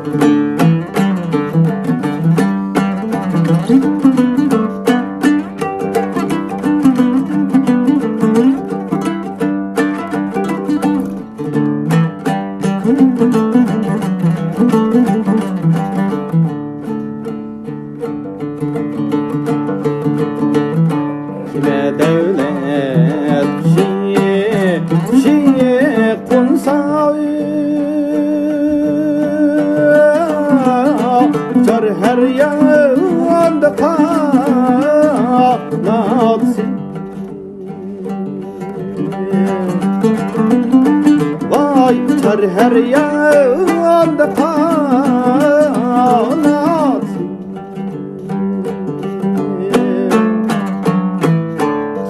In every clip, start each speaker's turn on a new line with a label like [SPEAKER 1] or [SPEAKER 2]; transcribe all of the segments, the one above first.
[SPEAKER 1] Kime devlet şiye kunsa çar her yanda kanatsi vay çar her yanda kanatsi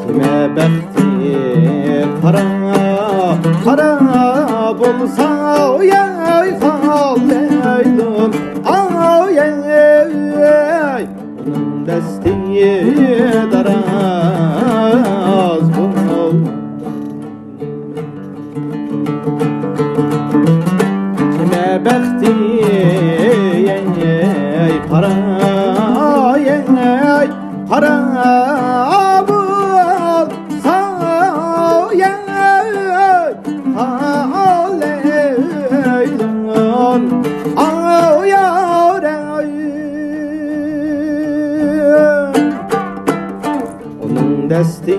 [SPEAKER 1] kime bekti kara bolsa oyay kalleydun oyay onun desti daraz bul kime bekti kara bolsa kalleydun onun desti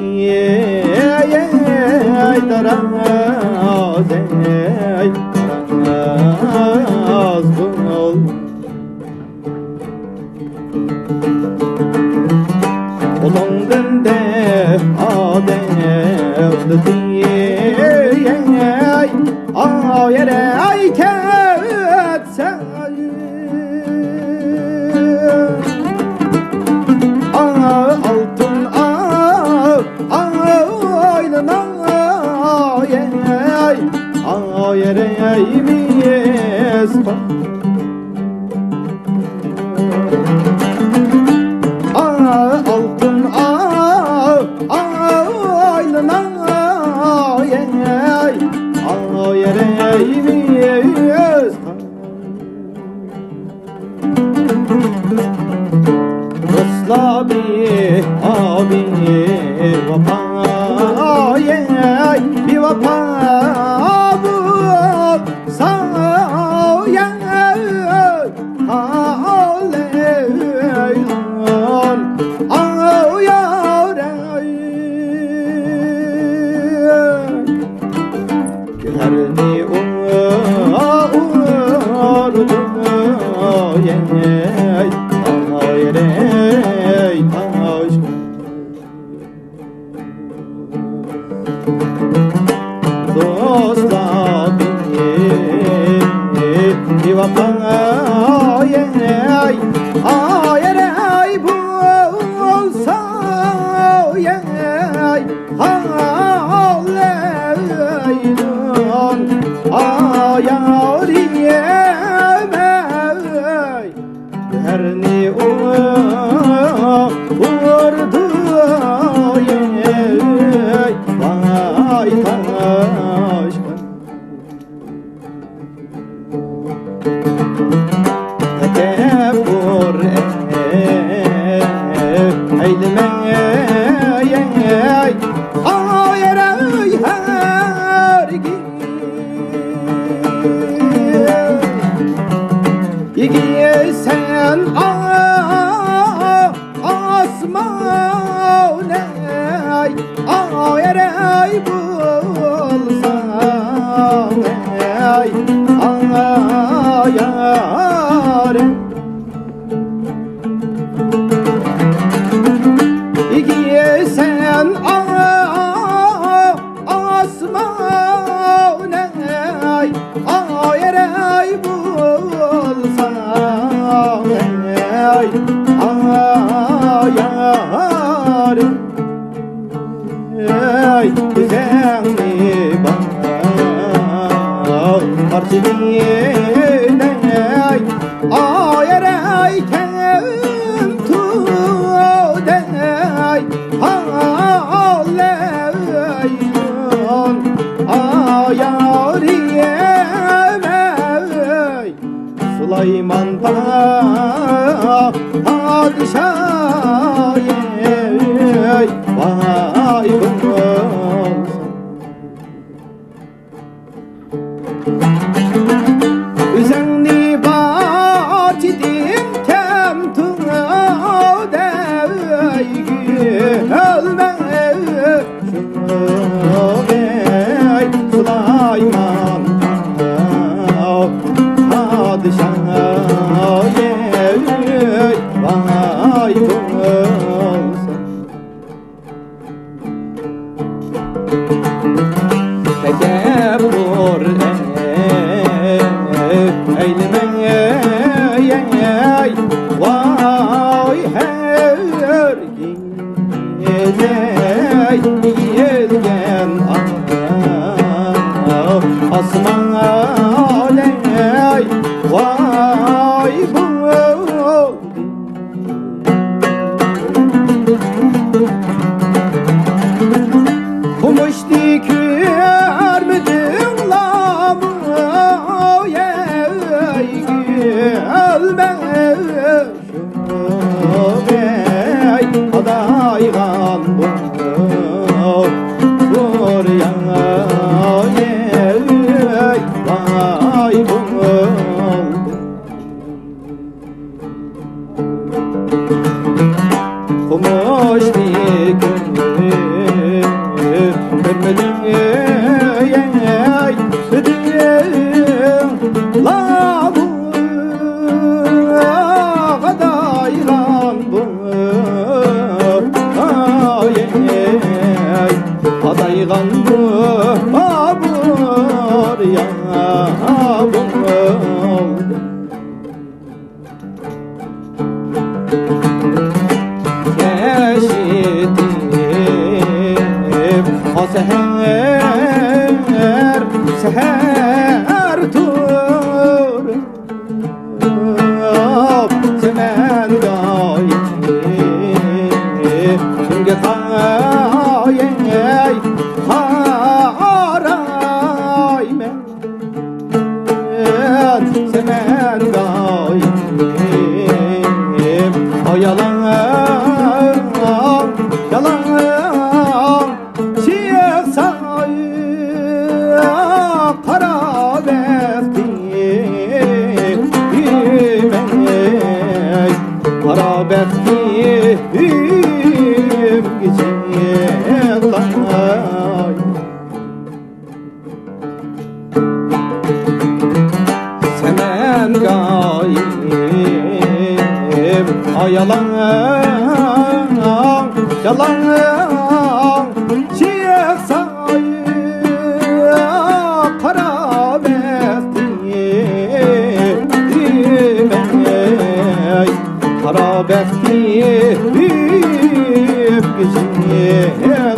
[SPEAKER 1] daraz bul onun dende adevleti yere ayketse altın aylına yere eğmeyiz altın aylına yere eğmeyiz dostla abi vapa bir vapa bu sağ ağleylon Herni uğurdu ayrey taş dostlar bir vatan ayrey bulsa haleylon ayariyemey herni uğurdu vay taş tekebbür eylemey ayarey hergin İgiye sen asmaney ayarey bulsan ayarey İgiye sen asmaney ayarey bulsan ayarey güzelmi partiliğine ayarey kentudey haleylon ayariyemey Süleyman padişah vay bulsun. Üzerni bahçedim temtun devgi ölme Süleyman padişah vay bulsun. Tekebbür eyleme vay her gece yelgen asman aley vay bu Kumuşti körmüdün lamı ölme şubey adaygan bu vay bu Kumuşti körmüdün lamı adaygan bu adaygan bu abur ya abur Geçtim o seher tur Semen gayet Çünkü kayet haray men Semen gayet o yalan çıksa kara bektim kara bektim geçecekler Semen gayim ayalan yalan çıksa kara bektim kara bektim geçecekler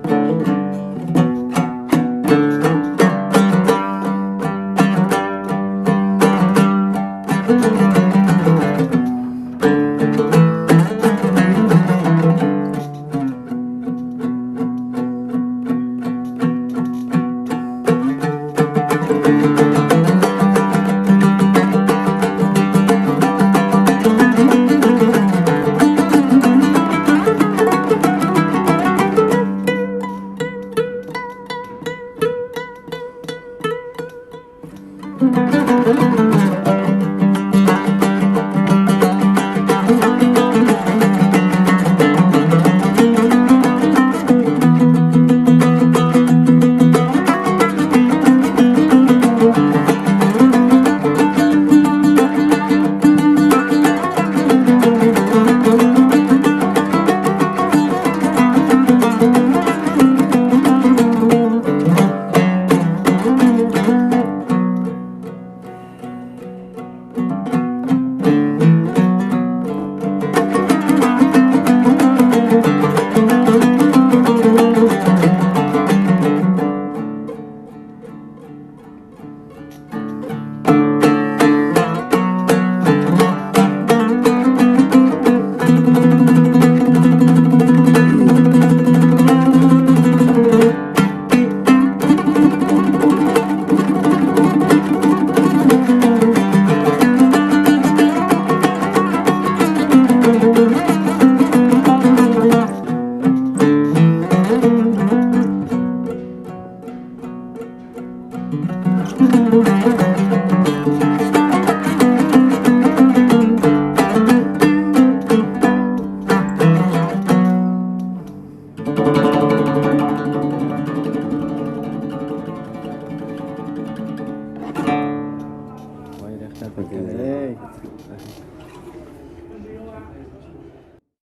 [SPEAKER 1] Müzik